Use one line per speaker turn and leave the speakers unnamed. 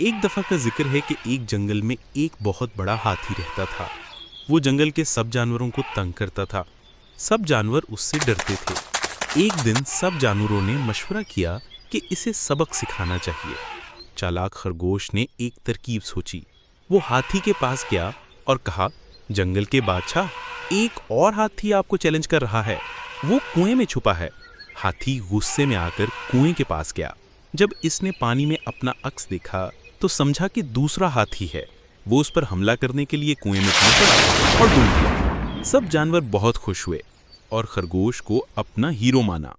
एक दफा का जिक्र है कि एक जंगल में एक बहुत बड़ा हाथी रहता था। वो जंगल के सब जानवरों को तंग करता था। सब जानवर उससे डरते थे। एक दिन सब जानवरों ने मशवरा किया कि इसे सबक सिखाना चाहिए। चालाक खरगोश ने एक तरकीब सोची। वो हाथी के पास गया और कहा, जंगल के बादशाह, एक और हाथी आपको चैलेंज कर रहा है। वो कुएं में छुपा है। हाथी गुस्से में आकर कुएं के पास गया। जब इसने पानी में अपना अक्स देखा तो समझा कि दूसरा हाथी है। वो उस पर हमला करने के लिए कुएं में कूद पड़ा और डूब गया। सब जानवर बहुत खुश हुए और खरगोश को अपना हीरो माना।